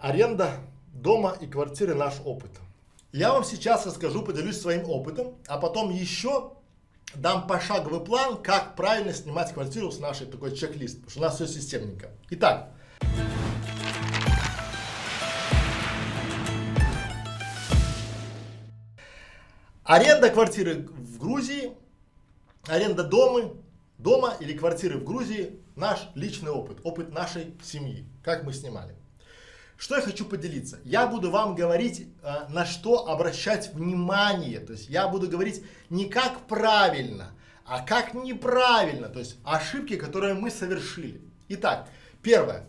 Аренда дома и квартиры — наш опыт. Я вам сейчас расскажу, поделюсь своим опытом, а потом еще дам пошаговый план, как правильно снимать квартиру с нашей такой чек-лист, потому что у нас все системненько. Итак, аренда квартиры в Грузии, аренда дома или квартиры в Грузии — наш личный опыт, опыт нашей семьи, как мы снимали. Что я хочу поделиться? Я буду вам говорить, на что обращать внимание. То есть я буду говорить не как правильно, а как неправильно. То есть ошибки, которые мы совершили. Итак, первое.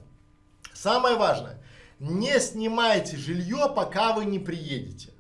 Самое важное. Не снимайте жилье, пока вы не приедете.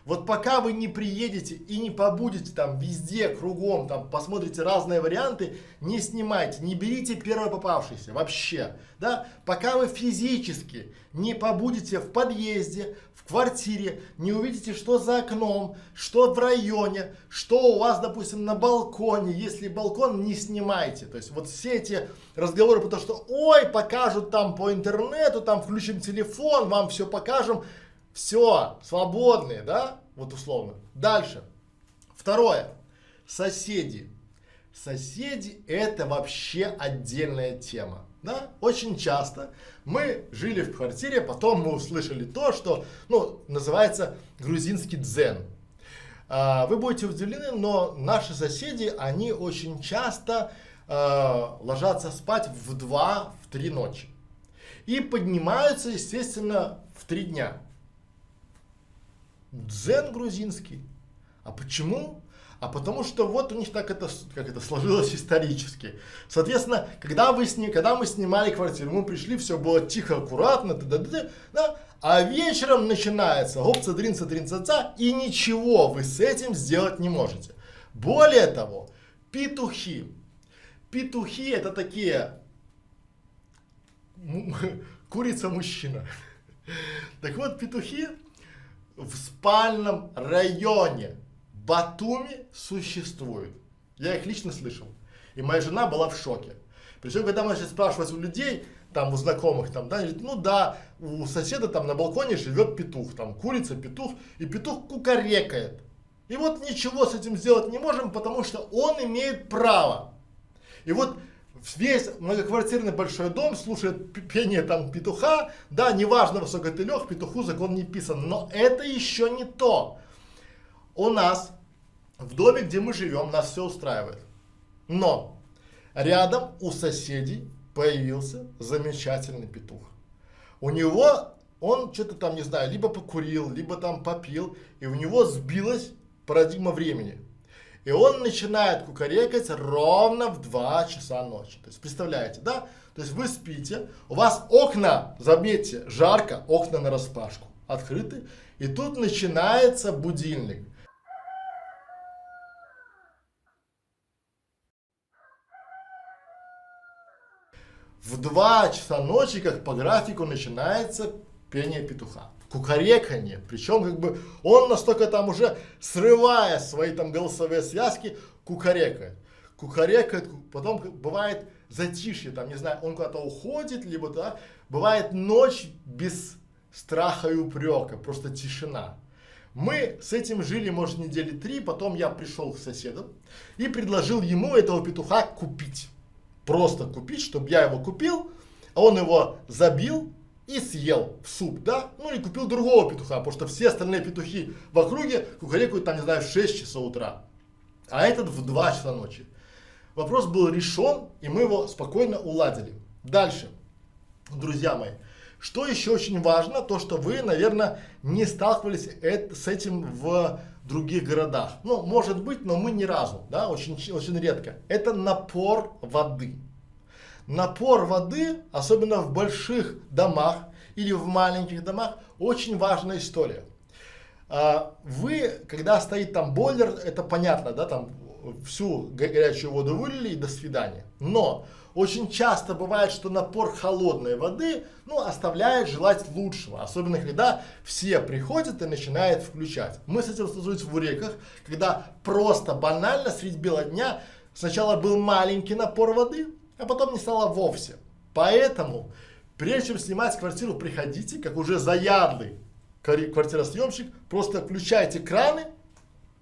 Вот пока вы не приедете и не побудете там везде, кругом, там посмотрите разные варианты, не снимайте, не берите первое попавшееся вообще, да, пока вы физически не побудете в подъезде, в квартире, не увидите, что за окном, что в районе, что у вас, допустим, на балконе, если балкон, не снимайте. То есть вот все эти разговоры про то, что ой, покажут там по интернету, там включим телефон, вам все покажем. Все, свободные, да, вот условно. Дальше. Второе. Соседи. Соседи — это вообще отдельная тема, да. Очень часто мы жили в квартире, потом мы услышали то, что, называется грузинский дзен. Вы будете удивлены, но наши соседи, они очень часто ложатся спать в 2-3 ночи. И поднимаются, естественно, в 3 дня. Дзен грузинский. А почему? А потому что вот у них так это сложилось исторически. Соответственно, когда мы снимали квартиру, мы пришли, все было тихо, аккуратно, да, а вечером начинается гопца-дринца-дринца, и ничего вы с этим сделать не можете. Более того, петухи. Петухи — это такие курица-мужчина. Так вот, петухи в спальном районе Батуми существуют. Я их лично слышал. И моя жена была в шоке. Причем, когда мы начали спрашивать у людей, там, у знакомых, там, да, говорит, ну да, у соседа там на балконе живет петух, там, курица, петух, и петух кукарекает. И вот ничего с этим сделать не можем, потому что он имеет право. И вот весь многоквартирный большой дом слушает пение там петуха, да, неважно, высоко ты лег, петуху закон не писан, но это еще не то. У нас в доме, где мы живем, нас все устраивает. Но рядом у соседей появился замечательный петух. У него, он что-то там, не знаю, либо покурил, либо там попил, и у него сбилась парадигма времени. И он начинает кукарекать ровно в 2 часа ночи. То есть, представляете, да? То есть, вы спите, у вас окна, заметьте, жарко, окна нараспашку, открыты, и тут начинается будильник. В 2 часа ночи, как по графику, начинается пение петуха. Кукареканье, причем он настолько там уже, срывая свои там голосовые связки, кукарекает, потом бывает затишье, там, не знаю, он куда-то уходит, либо да, бывает ночь без страха и упрека, просто тишина. Мы с этим жили, может, недели 3, потом я пришел к соседу и предложил ему этого петуха купить, просто купить, чтобы я его купил, а он его забил и съел в суп, да, и купил другого петуха, потому что все остальные петухи в округе кукарекают там, не знаю, в 6 часов утра, а этот в 2 часа ночи. Вопрос был решен, и мы его спокойно уладили. Дальше, друзья мои, что еще очень важно, то, что вы, наверное, не сталкивались с этим в других городах. Может быть, но мы ни разу, да, очень редко. Это напор воды. Напор воды, особенно в больших домах или в маленьких домах, очень важная история. Вы, когда стоит там бойлер, это понятно, да, там всю горячую воду вылили и до свидания. Но очень часто бывает, что напор холодной воды, оставляет желать лучшего. Особенно, когда все приходят и начинают включать. Мы с этим сталкивались в реках, когда просто банально средь бела дня сначала был маленький напор воды, а потом не стало вовсе. Поэтому Прежде чем снимать квартиру, приходите, как уже заядлый квартиросъемщик, просто включайте краны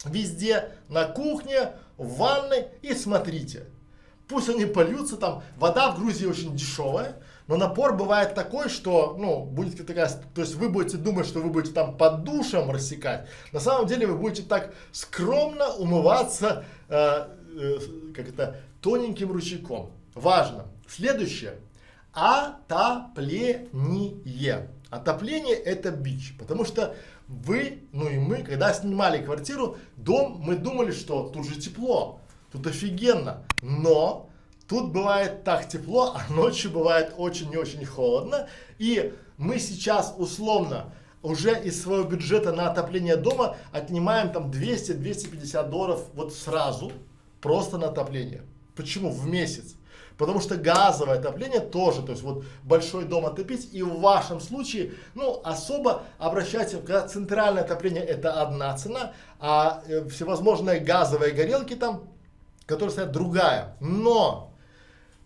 везде, на кухне, в ванной и смотрите. Пусть они польются, там вода в Грузии очень дешевая, но напор бывает такой, что, ну, будет такая, то есть вы будете думать, что вы будете там под душем рассекать, на самом деле вы будете так скромно умываться, тоненьким ручейком. Важно. Следующее. Отопление. Отопление это бич, потому что вы, ну и мы, когда снимали квартиру, дом, мы думали, что тут же тепло, тут офигенно, но тут бывает так тепло, а ночью бывает очень и очень холодно, и мы сейчас условно уже из своего бюджета на отопление дома отнимаем там 200-250 долларов вот сразу, просто на отопление. Почему? В месяц. Потому что газовое отопление тоже, то есть вот большой дом отопить, и в вашем случае, ну, особо обращайте, когда центральное отопление это одна цена, а всевозможные газовые горелки там, которые стоят, другая. Но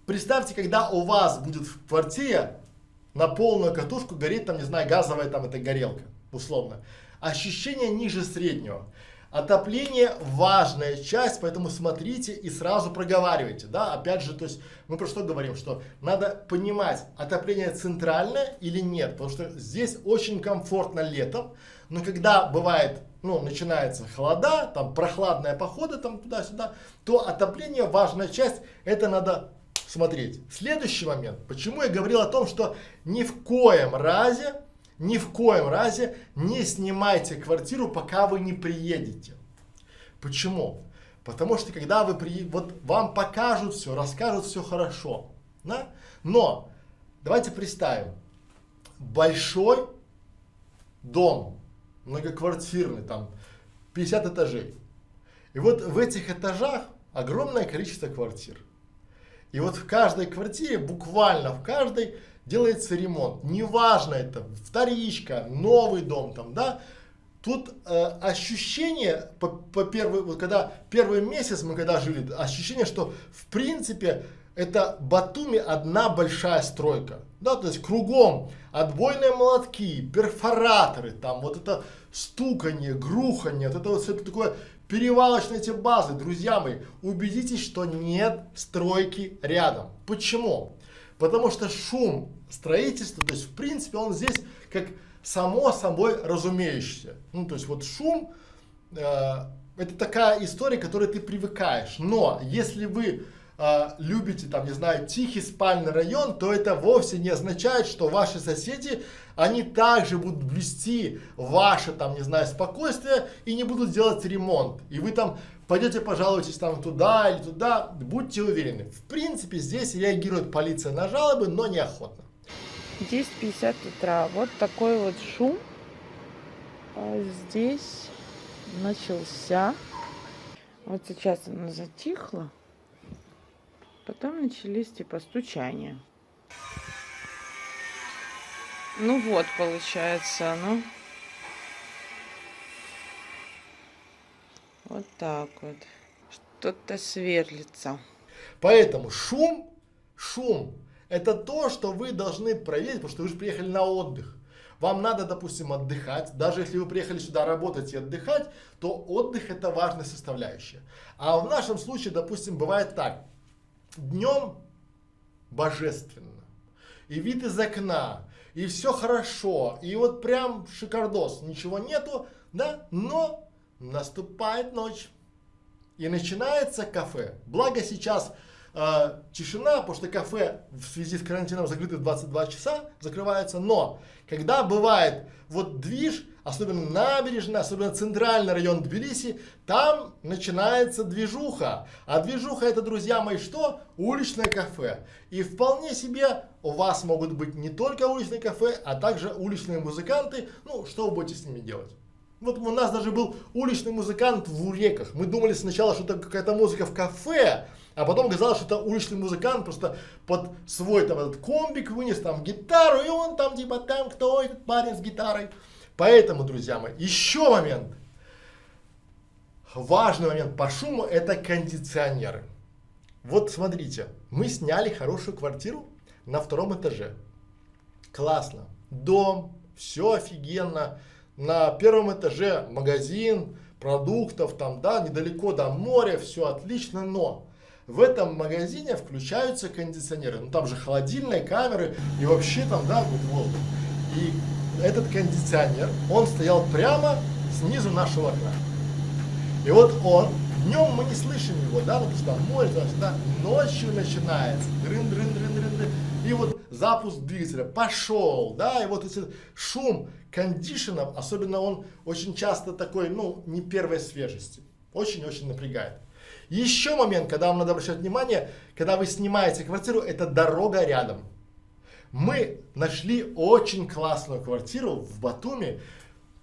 представьте, когда у вас будет в квартире на полную катушку гореть там, не знаю, газовая там эта горелка, условно. Ощущение ниже среднего. Отопление важная часть, поэтому смотрите и сразу проговаривайте, да, опять же, то есть мы про что говорим, что надо понимать, отопление центральное или нет, потому что здесь очень комфортно летом, но когда бывает, ну, начинается холода, там прохладная похода, там туда-сюда, то отопление важная часть, это надо смотреть. Следующий момент, почему я говорил о том, что ни в коем разе не снимайте квартиру, пока вы не приедете. Почему? Потому что когда вы приедете, вот вам покажут все, расскажут все хорошо. Да? Но давайте представим, большой дом, многоквартирный, там 50 этажей. И вот в этих этажах огромное количество квартир. И вот в каждой квартире, буквально в каждой, делается ремонт. Неважно, это вторичка, новый дом там, да. Тут ощущение, когда первый месяц мы когда жили, ощущение, что в принципе это Батуми одна большая стройка. Да, то есть кругом отбойные молотки, перфораторы, там вот это стуканье, груханье, вот это вот все такое перевалочные эти базы. Друзья мои, убедитесь, что нет стройки рядом. Почему? Потому что шум строительства, то есть в принципе он здесь как само собой разумеющееся. Ну то есть вот шум, это такая история, к которой ты привыкаешь. Но если вы любите там, не знаю, тихий спальный район, то это вовсе не означает, что ваши соседи, они также будут блюсти ваше там, не знаю, спокойствие и не будут делать ремонт. И вы там пойдете пожалуйтесь там туда или туда, будьте уверены. В принципе, здесь реагирует полиция на жалобы, но неохотно. 10:50 утра. Вот такой вот шум здесь начался. Вот сейчас оно затихло. Потом начались типа стучания. Ну вот, получается, оно. Вот так вот. Что-то сверлится. Поэтому шум, это то, что вы должны проверить, потому что вы же приехали на отдых. Вам надо, допустим, отдыхать. Даже если вы приехали сюда работать и отдыхать, то отдых это важная составляющая. А в нашем случае, допустим, бывает так. Днем божественно. И вид из окна. И все хорошо. И вот прям шикардос. Ничего нету, да? Но наступает ночь. И начинается кафе. Благо сейчас тишина, потому что кафе в связи с карантином закрыты в 22 часа, закрываются. Но когда бывает вот движ, особенно набережная, особенно центральный район Тбилиси, там начинается движуха. А движуха это, друзья мои, что? Уличное кафе. И вполне себе у вас могут быть не только уличные кафе, а также уличные музыканты. Ну, что вы будете с ними делать? Вот у нас даже был уличный музыкант в Уреках. Мы думали сначала, что это какая-то музыка в кафе, а потом оказалось, что это уличный музыкант просто под свой там этот комбик вынес там гитару, и он там типа там, кто этот парень с гитарой. Поэтому, друзья мои, еще момент. Важный момент по шуму это кондиционеры. Вот смотрите, мы сняли хорошую квартиру на 2-м этаже. классно. Дом, все офигенно. На первом этаже магазин продуктов, там, да, недалеко до моря, все отлично, но в этом магазине включаются кондиционеры. Ну там же холодильные камеры и вообще там, да, вот. И этот кондиционер, он стоял прямо снизу нашего окна. И вот он, днем мы не слышим его, да, потому что там море, да, ночью начинается, дрын-дрын-дрын-дрын-дрын, и вот запуск двигателя пошел, да, и вот этот шум кондишенов, особенно он очень часто такой, ну, не первой свежести, очень-очень напрягает. Еще момент, когда вам надо обращать внимание, когда вы снимаете квартиру, это дорога рядом. Мы нашли очень классную квартиру в Батуми.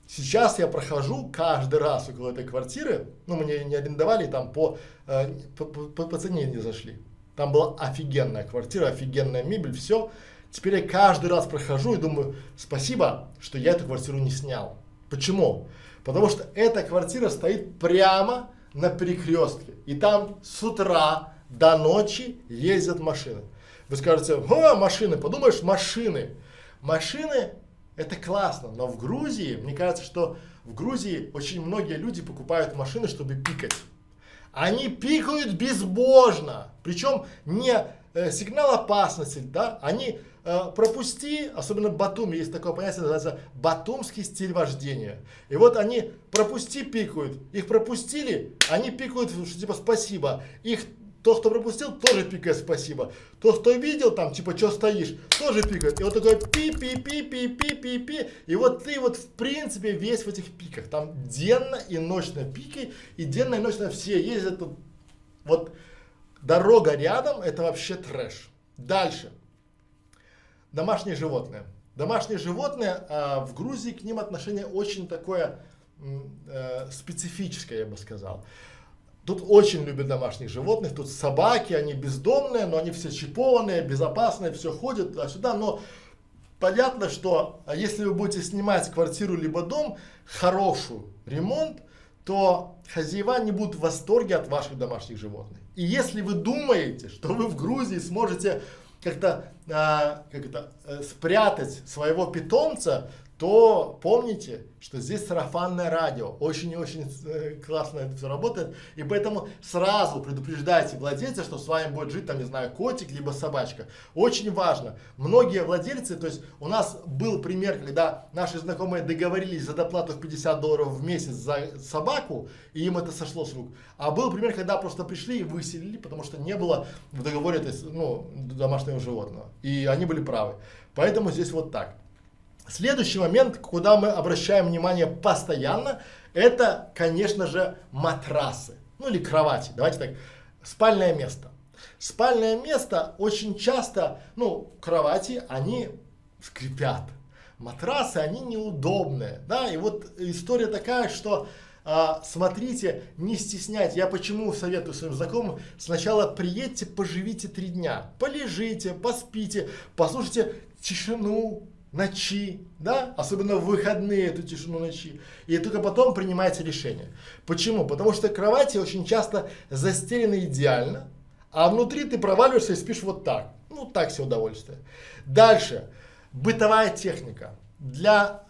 Сейчас я прохожу каждый раз около этой квартиры, ну, мы не арендовали, там по цене не зашли. Там была офигенная квартира, офигенная мебель, все. Теперь я каждый раз прохожу и думаю, спасибо, что я эту квартиру не снял. Почему? Потому что эта квартира стоит прямо на перекрестке. И там с утра до ночи ездят машины. Вы скажете, о, машины, подумаешь, машины. Машины это классно, но в Грузии, мне кажется, что в Грузии очень многие люди покупают машины, чтобы пикать. Они пикают безбожно, причем не сигнал опасности, да, они пропусти, особенно в Батуми, есть такое понятие, называется батумский стиль вождения. И вот они пропусти пикают, их пропустили, они пикают, что типа спасибо, их тот, кто пропустил, тоже пикает спасибо. Тот, кто видел там, типа, что стоишь, тоже пикает. И вот такой пи-пи-пи-пи-пи-пи-пи. И вот ты вот в принципе весь в этих пиках. Там денно и ночно пики, и денно и ночно все ездят. Тут. Вот дорога рядом, это вообще трэш. Дальше. Домашние животные. Домашние животные, в Грузии к ним отношение очень такое специфическое, я бы сказал. Тут очень любят домашних животных, тут собаки, они бездомные, но они все чипованные, безопасные, все ходят туда-сюда, но понятно, что если вы будете снимать квартиру либо дом, хороший ремонт, то хозяева не будут в восторге от ваших домашних животных. И если вы думаете, что вы в Грузии сможете как-то спрятать своего питомца, то помните, что здесь сарафанное радио, очень и очень классно это все работает, и поэтому сразу предупреждайте владельца, что с вами будет жить, там, не знаю, котик, либо собачка. Очень важно. Многие владельцы, то есть у нас был пример, когда наши знакомые договорились за доплату в $50 в месяц за собаку, и им это сошло с рук. А был пример, когда просто пришли и выселили, потому что не было в договоре, то есть, ну, домашнего животного. И они были правы. Поэтому здесь вот так. Следующий момент, куда мы обращаем внимание постоянно, это, конечно же, матрасы, ну или кровати. Давайте так, спальное место. Спальное место очень часто, ну, кровати, они скрипят. Матрасы, они неудобные, да, и вот история такая, что смотрите, не стесняйтесь. Я почему советую своим знакомым, сначала приедьте, поживите 3 дня, полежите, поспите, послушайте тишину ночи, да, особенно в выходные эту тишину ночи, и только потом принимайте решение. Почему? Потому что кровати очень часто застелены идеально, а внутри ты проваливаешься и спишь вот так. Ну, так себе удовольствие. Дальше. Бытовая техника. Для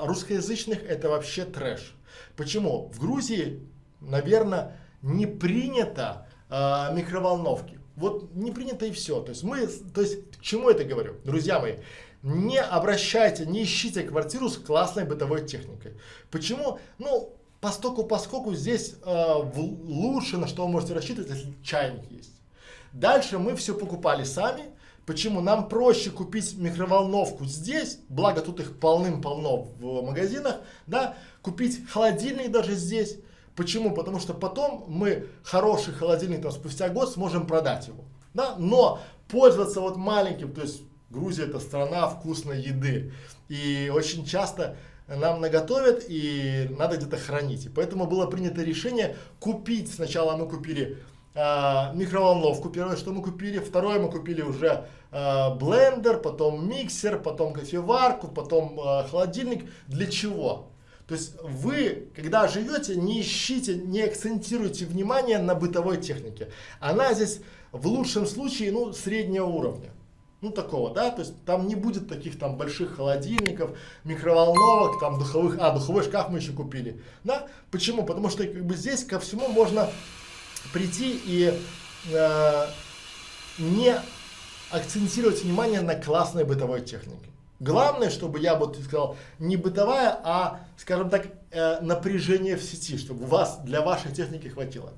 русскоязычных это вообще трэш. Почему? В Грузии, наверное, не принято микроволновки. Вот не принято и все. То есть к чему это говорю? Друзья мои, не обращайте, не ищите квартиру с классной бытовой техникой. Почему? Ну, поскольку здесь лучше, на что вы можете рассчитывать, если чайник есть. Дальше мы все покупали сами. Почему? Нам проще купить микроволновку здесь, благо тут их полным-полно в магазинах, да, купить холодильник даже здесь. Почему? Потому что потом мы хороший холодильник там, спустя год сможем продать его. Да? Но пользоваться вот маленьким, то есть Грузия это страна вкусной еды. И очень часто нам наготовят и надо где-то хранить. И поэтому было принято решение купить. Сначала мы купили микроволновку, первое, что мы купили. Второе, мы купили уже блендер, потом миксер, потом кофеварку, потом холодильник. Для чего? То есть вы, когда живете, не ищите, не акцентируйте внимание на бытовой технике. Она здесь в лучшем случае, ну, среднего уровня. Ну, такого, да, то есть там не будет таких там больших холодильников, микроволновок, там духовой шкаф мы еще купили, да. Почему? Потому что как бы здесь ко всему можно прийти и не акцентировать внимание на классной бытовой технике. Главное, чтобы я вот сказал, не бытовая, а, скажем так, напряжение в сети, чтобы для вашей техники хватило.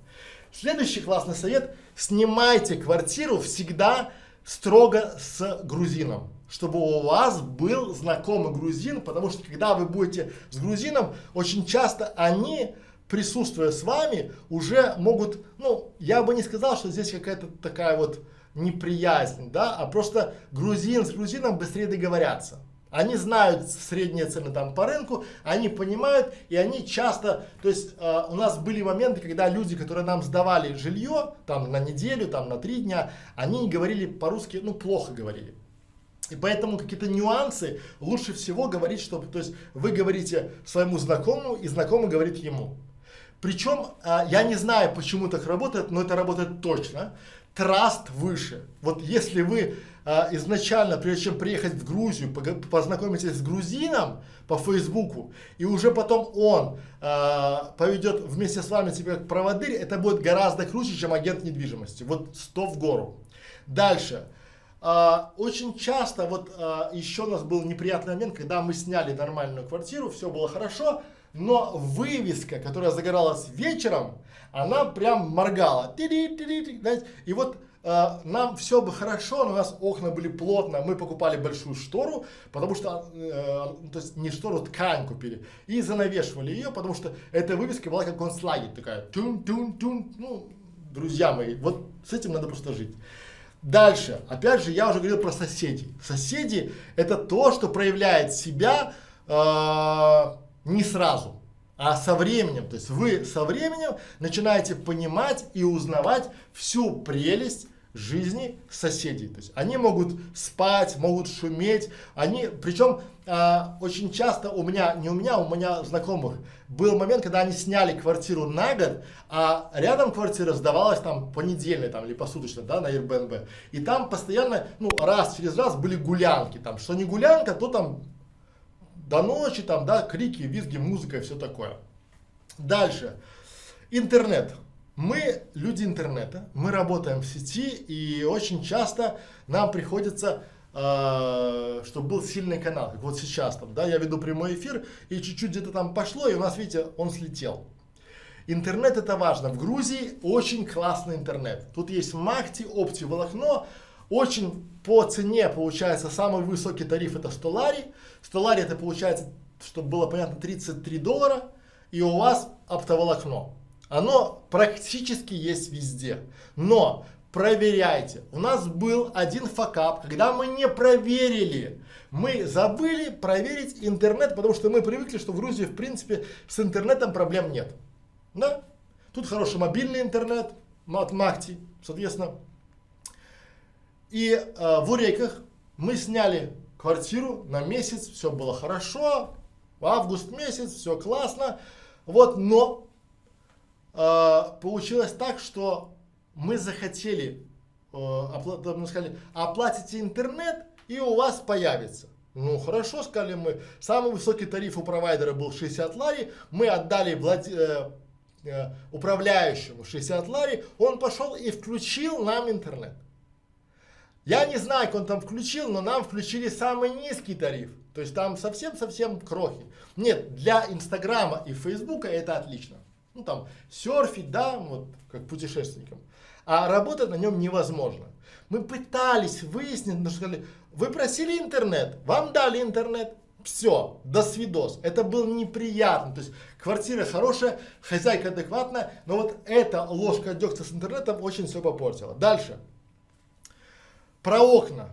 Следующий классный совет: снимайте квартиру всегда строго с грузином, чтобы у вас был знакомый грузин, потому что когда вы будете с грузином, очень часто они, присутствуя с вами, уже могут, ну, я бы не сказал, что здесь какая-то такая вот неприязнь, да, а просто грузин с грузином быстрее договорятся. Они знают средние цены там по рынку, они понимают, и они часто, то есть у нас были моменты, когда люди, которые нам сдавали жилье, там на неделю, там на 3 дня, они говорили по-русски, ну, плохо говорили. И поэтому какие-то нюансы лучше всего говорить, чтобы, то есть вы говорите своему знакомому, и знакомый говорит ему. Причем, я не знаю, почему так работает, но это работает точно. Траст выше. Вот если вы изначально, прежде чем приехать в Грузию, познакомитесь с грузином по Фейсбуку, и уже потом он поведет вместе с вами тебя как проводырь, это будет гораздо круче, чем агент недвижимости. Вот 100 в гору. Дальше. Очень часто, вот еще у нас был неприятный момент, когда мы сняли нормальную квартиру, все было хорошо, но вывеска, которая загоралась вечером, она прям моргала. И вот нам все бы хорошо, но у нас окна были плотно, мы покупали большую штору, потому что, то есть не штору, ткань купили, и занавешивали ее, потому что эта вывеска была как концлагерь, такая, тун-тун-тун, ну, друзья мои, вот с этим надо просто жить. Дальше, опять же, я уже говорил про соседей. Соседи — это то, что проявляет себя не сразу, а со временем. То есть вы со временем начинаете понимать и узнавать всю прелесть жизни соседей. То есть они могут спать, могут шуметь, причем очень часто у меня знакомых был момент, когда они сняли квартиру на год, а рядом квартира сдавалась там понедельно там, или посуточно, да, на Airbnb. И там постоянно, ну, раз через раз были гулянки, там, что не гулянка, то там до ночи, там, да, крики, визги, музыка и все такое. Дальше. Интернет. Мы люди интернета, мы работаем в сети, и очень часто нам приходится, чтобы был сильный канал, как вот сейчас там, да, я веду прямой эфир, и чуть-чуть где-то там пошло, и у нас, видите, он слетел. Интернет — это важно. В Грузии очень классный интернет. Тут есть Махти, оптиволокно. Очень по цене получается самый высокий тариф — это 100 лари. 100 лари — это получается, чтобы было понятно, $33, и у вас оптоволокно. Оно практически есть везде. Но проверяйте. У нас был один факап, когда мы не проверили. Мы забыли проверить интернет, потому что мы привыкли, что в Грузии, в принципе, с интернетом проблем нет. Да? Тут хороший мобильный интернет от Махти, соответственно. И в Урейках мы сняли квартиру на месяц, все было хорошо, август месяц, все классно. Вот, но получилось так, что мы захотели, мы сказали, оплатите интернет, и у вас появится. Ну хорошо, сказали мы, самый высокий тариф у провайдера был 60 лари, мы отдали управляющему 60 лари, он пошел и включил нам интернет. Я не знаю, как он там включил, но нам включили самый низкий тариф. То есть там совсем-совсем крохи. Нет, для Инстаграма и Фейсбука это отлично. Ну там серфить, да, вот как путешественникам. А работать на нем невозможно. Мы пытались выяснить, но сказали, вы просили интернет, вам дали интернет, все, до свидос. Это было неприятно. То есть квартира хорошая, хозяйка адекватная, но вот эта ложка дегтя с интернетом очень все попортила. Дальше. Про окна.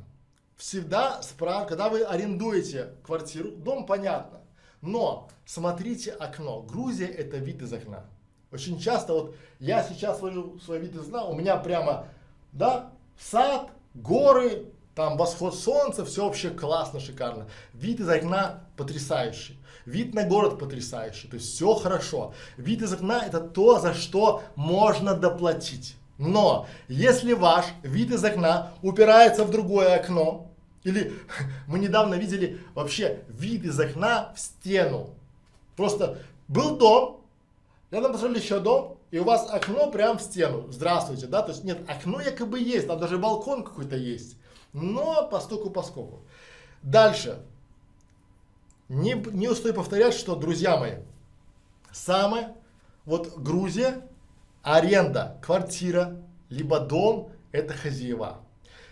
Всегда, когда вы арендуете квартиру, дом понятно, но смотрите окно. Грузия — это вид из окна. Очень часто, вот я сейчас смотрю свой вид из окна, у меня прямо, да, сад, горы, там восход солнца, все вообще классно, шикарно. Вид из окна потрясающий. Вид на город потрясающий. То есть все хорошо. Вид из окна — это то, за что можно доплатить. Но если ваш вид из окна упирается в другое окно, Или мы недавно видели вообще вид из окна в стену. Просто был дом, рядом построили еще дом, и у вас окно прям в стену. Здравствуйте, да? То есть нет, окно якобы есть, там даже балкон какой-то есть. Но постуку-поскоку. Дальше. Не устаю повторять, что, друзья мои, самое, вот Грузия, аренда, квартира, либо дом, это хозяева.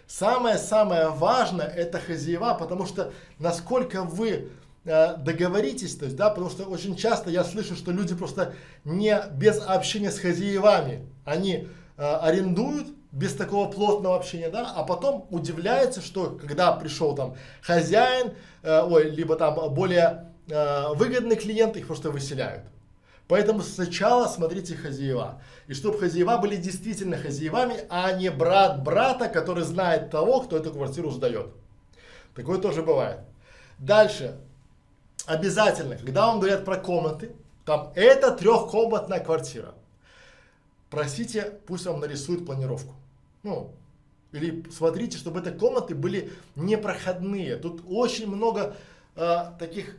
Самое-самое важное это хозяева, потому что насколько вы договоритесь, то есть, да, потому что очень часто я слышу, что люди просто не без общения с хозяевами, они арендуют без такого плотного общения, да, а потом удивляются, что когда пришел там хозяин, либо там более выгодный клиент, их просто выселяют. Поэтому сначала смотрите хозяева. И чтобы хозяева были действительно хозяевами, а не брат брата, который знает того, кто эту квартиру сдает. Такое тоже бывает. Дальше. Обязательно, когда вам говорят про комнаты, там это трехкомнатная квартира. Просите, пусть вам нарисуют планировку. Ну, или смотрите, чтобы эти комнаты были непроходные. Тут очень много таких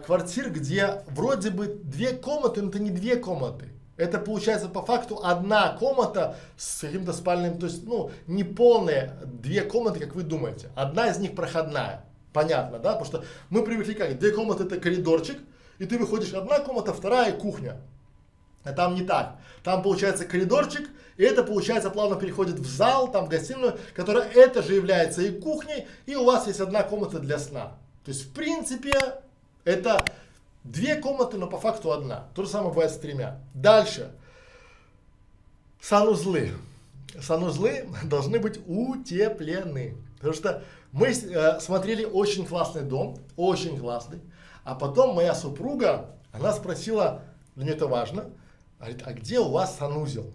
квартир, где вроде бы 2 комнаты, но это не 2 комнаты. Это получается по факту одна комната с каким-то спальным, то есть, ну, не полные 2 комнаты, как вы думаете. Одна из них проходная. Понятно, да? Потому что мы привыкли как, 2 комнаты это коридорчик, и ты выходишь, одна комната, вторая кухня. А там не так. Там получается коридорчик, и это получается плавно переходит в зал, там в гостиную, которая это же является и кухней, и у вас есть одна комната для сна. То есть в принципе это 2 комнаты, но по факту одна. То же самое бывает с 3. Дальше. Санузлы. Санузлы должны быть утеплены. Потому что мы смотрели очень классный дом, очень классный. А потом моя супруга, она спросила, для нее это важно, говорит, а где у вас санузел?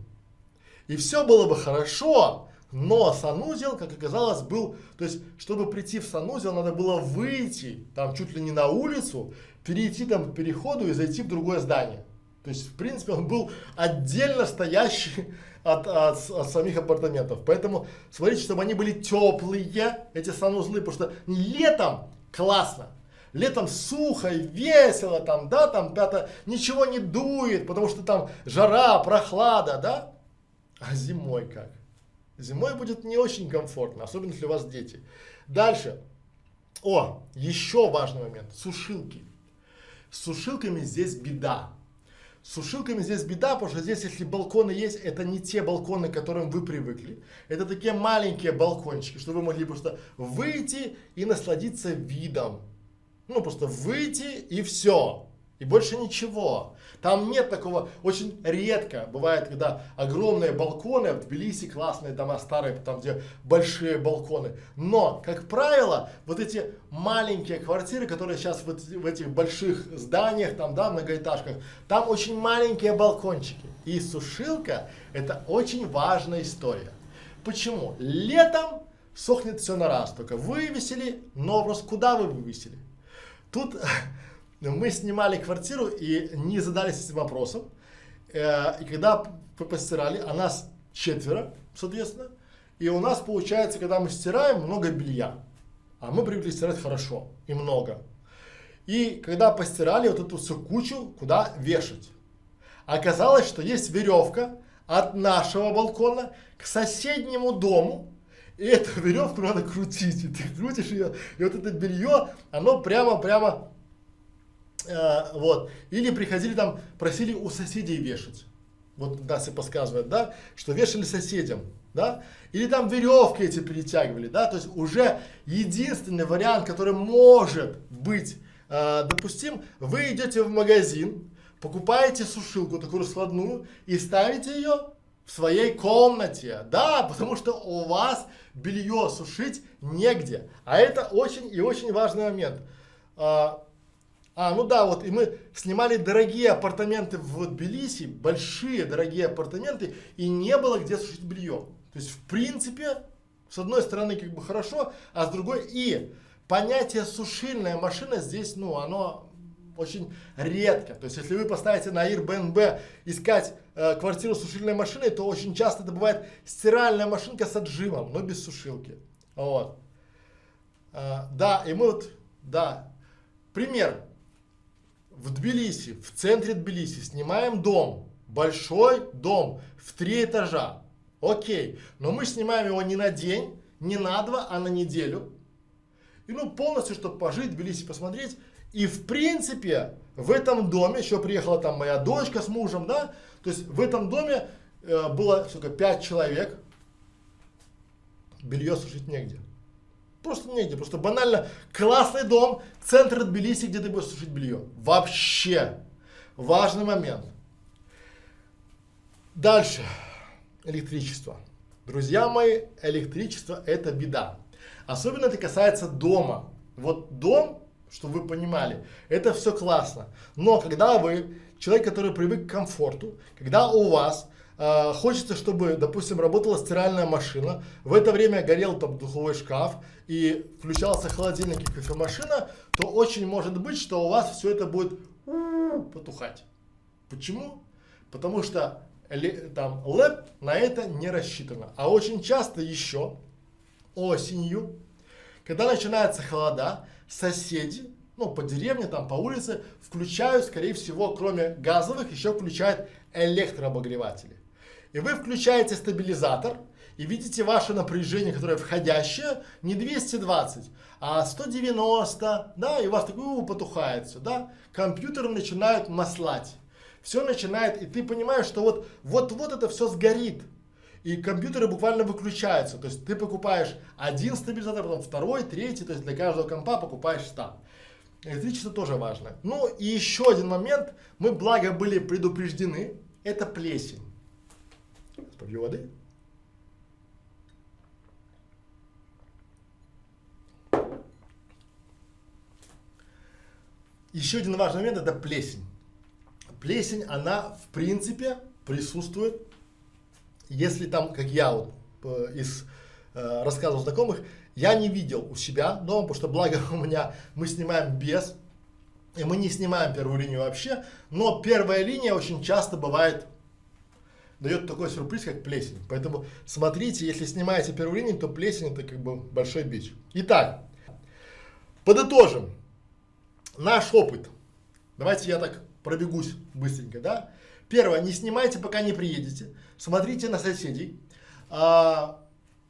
И все было бы хорошо, но санузел, как оказалось, был, то есть, чтобы прийти в санузел, надо было выйти, там чуть ли не на улицу, перейти там к переходу и зайти в другое здание. То есть, в принципе, он был отдельно стоящий от самих апартаментов. Поэтому смотрите, чтобы они были теплые, эти санузлы, потому что летом классно. Летом сухо, весело, там, да, там, ничего не дует, потому что там жара, прохлада, да? А зимой как? Зимой будет не очень комфортно, особенно если у вас дети. Дальше. Еще важный момент. Сушилки. С сушилками здесь беда. С сушилками здесь беда, потому что здесь, если балконы есть, это не те балконы, к которым вы привыкли. Это такие маленькие балкончики, чтобы вы могли просто выйти и насладиться видом. Ну, просто выйти и все. И больше ничего. Там нет такого, очень редко бывает, когда огромные балконы, в Тбилиси классные дома старые, там где большие балконы. Но, как правило, вот эти маленькие квартиры, которые сейчас в этих больших зданиях, там, да, многоэтажках, там очень маленькие балкончики. И сушилка это очень важная история. Почему? Летом сохнет все на раз, только вывесили, но вопрос, куда вы вывесили? Тут мы снимали квартиру и не задались этим вопросом. И когда постирали, а нас 4, соответственно, и у нас получается, когда мы стираем, много белья. А мы привыкли стирать хорошо и много. И когда постирали вот эту всю кучу, куда вешать. Оказалось, что есть веревка от нашего балкона к соседнему дому. И эту веревку надо крутить. И ты крутишь ее, и вот это белье, оно прямо вот. Или приходили там, просили у соседей вешать. Вот Дася подсказывает, да, что вешали соседям, да. Или там веревки эти перетягивали, да. То есть уже единственный вариант, который может быть допустим, вы идете в магазин, покупаете сушилку такую раскладную и ставите ее в своей комнате. Да, потому что у вас белье сушить негде. А это очень и очень важный момент. Ну да, вот и мы снимали дорогие апартаменты в Тбилиси, большие дорогие апартаменты, и не было где сушить белье. То есть в принципе, с одной стороны как бы хорошо, а с другой и понятие сушильная машина здесь, ну оно очень редко. То есть если вы поставите на Airbnb искать квартиру с сушильной машиной, то очень часто это бывает стиральная машинка с отжимом, но без сушилки. Вот. Да, и мы вот, да, пример. В Тбилиси, в центре Тбилиси снимаем дом, большой дом в 3 этажа. Окей, но мы снимаем его не на день, не на 2, а на неделю. И ну полностью, чтобы пожить в Тбилиси, посмотреть. И в принципе, в этом доме, еще приехала там моя дочка с мужем, да, то есть в этом доме было сколько, 5 человек, белье сушить негде. Просто негде, просто банально классный дом, центр Тбилиси, где ты будешь сушить белье. Вообще важный момент. Дальше. Электричество. Друзья мои, электричество это беда. Особенно это касается дома. Вот дом, чтобы вы понимали, это все классно. Но когда вы человек, который привык к комфорту, когда у вас хочется, чтобы, допустим, работала стиральная машина, в это время горел там духовой шкаф и включался холодильник и кофемашина, то очень может быть, что у вас все это будет потухать. Почему? Потому что там ЛЭП на это не рассчитано. А очень часто еще осенью, когда начинается холода, соседи, ну, по деревне, там, по улице, включают, скорее всего, кроме газовых, еще включают электрообогреватели. И вы включаете стабилизатор и видите ваше напряжение, которое входящее, не 220, а 190, да, и у вас такое потухает все, да. Компьютеры начинают маслать. Все начинает, и ты понимаешь, что вот это все сгорит. И компьютеры буквально выключаются. То есть ты покупаешь один стабилизатор, потом второй, третий, то есть для каждого компа покупаешь штаб. Электричество тоже важно. Ну и еще один момент, мы благо были предупреждены, это плесень. Попью воды. Еще один важный момент это плесень. Плесень, она в принципе присутствует, если там, как я вот из рассказов знакомых, я не видел у себя дома, потому что благо у меня мы снимаем без, и мы не снимаем первую линию вообще, но первая линия очень часто бывает, дает такой сюрприз, как плесень. Поэтому смотрите, если снимаете первую линию, то плесень это как бы большой бич. Итак, подытожим наш опыт. Давайте я так пробегусь быстренько, да. Первое, не снимайте, пока не приедете. Смотрите на соседей.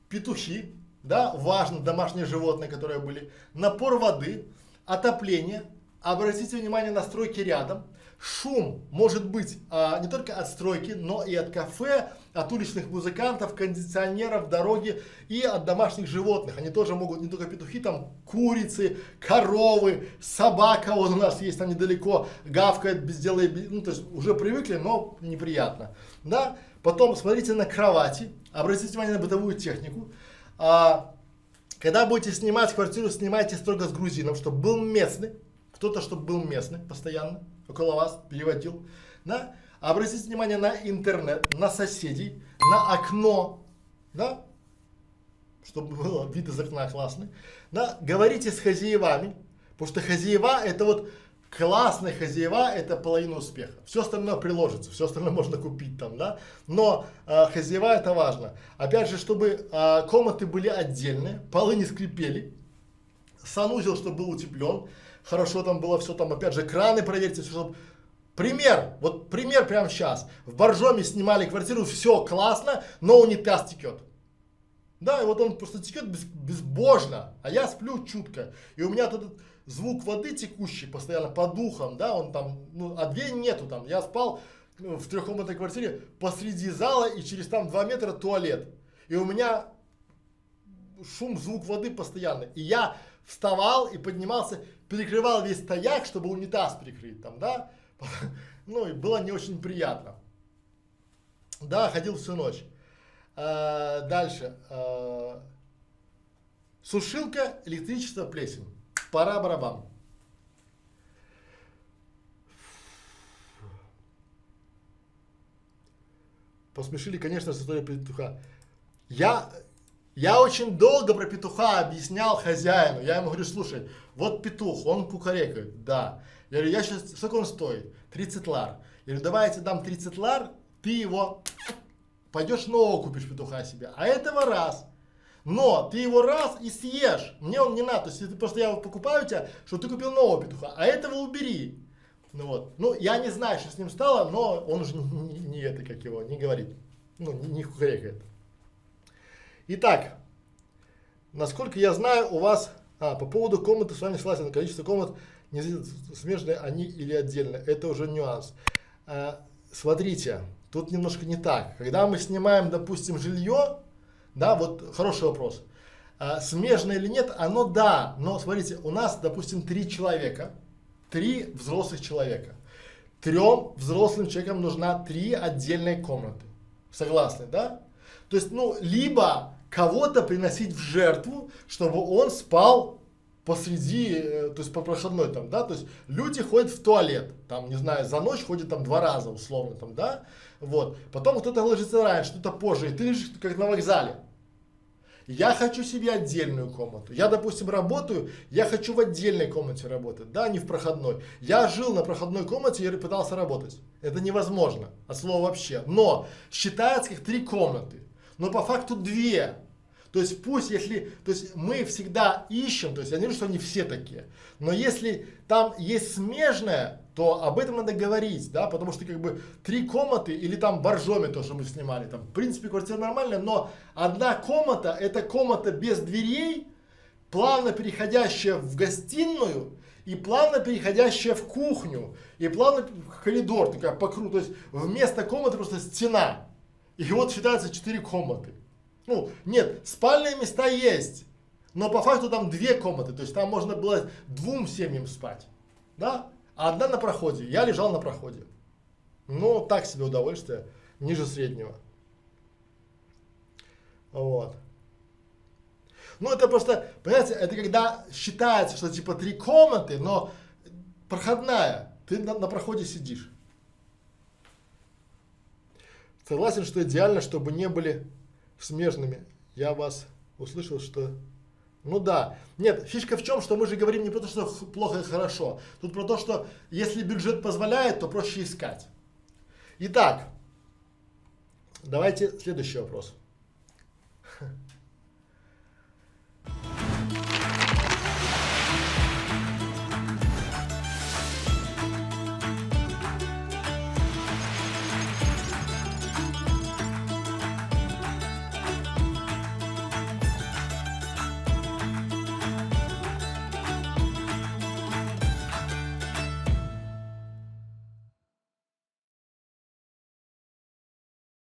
Петухи, да, важно, домашние животные, которые были. Напор воды, отопление. Обратите внимание на стройки рядом. Шум может быть не только от стройки, но и от кафе, от уличных музыкантов, кондиционеров, дороги и от домашних животных. Они тоже могут, не только петухи, там курицы, коровы, собака вот у нас есть там недалеко, гавкает без дела, ну то есть уже привыкли, но неприятно. Да? Потом смотрите на кровати, обратите внимание на бытовую технику. Когда будете снимать квартиру, снимайте строго с грузином, чтобы был местный, кто-то, чтобы был местный постоянно. Около вас переводил, да? Обратите внимание на интернет, на соседей, на окно, да? Чтобы был вид из окна классный, да? Говорите с хозяевами, потому что хозяева это вот классные хозяева, это половина успеха. Все остальное приложится, все остальное можно купить там, да? Но хозяева это важно. Опять же, чтобы комнаты были отдельные, полы не скрипели, санузел, чтобы был утеплен. Хорошо там было все, там опять же краны проверьте, все, чтобы... Пример, вот пример прямо сейчас. В Боржоме снимали квартиру, все классно, но унитаз текет. Да, и вот он просто текет безбожно, а я сплю чутко. И у меня тут этот звук воды текущий постоянно по духам, да, он там, ну, а дверей нету там. Я спал в трехкомнатной квартире посреди зала и через там 2 метра туалет. И у меня шум, звук воды постоянно. И я вставал и поднимался, перекрывал весь стояк, чтобы унитаз прикрыть там, да. Ну и было не очень приятно. Да, ходил всю ночь. Дальше. Сушилка, электричество, плесень. Пора барабан. Посмешили, конечно, с историей петуха. Я очень долго про петуха объяснял хозяину. Я ему говорю, слушай, вот петух, он кукарекает, да. Я говорю, я сейчас, сколько он стоит? 30 лар. Я говорю, давай я тебе дам 30 лар, ты его пойдешь нового купишь петуха себе. А этого раз. Но ты его раз и съешь. Мне он не надо. То есть это просто я покупаю тебя, чтобы ты купил нового петуха. А этого убери. Ну вот. Ну, я не знаю, что с ним стало, но он уже не это, как его, не говорит. Ну, не кукарекает. Итак, насколько я знаю, у вас, по поводу комнаты с вами согласен, количество комнат не смежные они или отдельно, это уже нюанс. Смотрите, тут немножко не так. Когда мы снимаем, допустим, жилье, да, вот хороший вопрос. Смежное или нет, оно да, но смотрите, у нас, допустим, 3 человека, 3 взрослых человека. 3 взрослым человекам нужна 3 отдельные комнаты. Согласны, да? То есть, ну, либо кого-то приносить в жертву, чтобы он спал посреди, то есть по проходной там, да, то есть люди ходят в туалет, там, не знаю, за ночь ходят там 2 раза условно там, да, вот, потом кто-то ложится раньше, кто-то позже, и ты лежишь как на вокзале. Я хочу себе отдельную комнату. Я, допустим, работаю, я хочу в отдельной комнате работать, да, не в проходной. Я жил на проходной комнате и пытался работать. Это невозможно, от слова вообще. Но считается как 3 комнаты. Но по факту 2. То есть пусть, если, то есть мы всегда ищем, то есть я не говорю, что они все такие, но если там есть смежная, то об этом надо говорить, да, потому что как бы 3 комнаты или там боржоми тоже мы снимали, там в принципе квартира нормальная, но одна комната, это комната без дверей, плавно переходящая в гостиную и плавно переходящая в кухню, и плавно в коридор, такая по кругу, то есть вместо комнаты просто стена. И вот считается 4 комнаты. Ну, нет, спальные места есть, но по факту там 2 комнаты, то есть там можно было 2 семьям спать, да, а одна на проходе, я лежал на проходе. Ну, так себе удовольствие, ниже среднего. Вот. Ну, это просто, понимаете, это когда считается, что типа 3 комнаты, но проходная, ты на проходе сидишь. Согласен, что идеально, чтобы не были смежными. Я вас услышал, что... Ну да. Нет, фишка в чем, что мы же говорим не про то, что плохо и хорошо. Тут про то, что если бюджет позволяет, то проще искать. Итак, давайте следующий вопрос.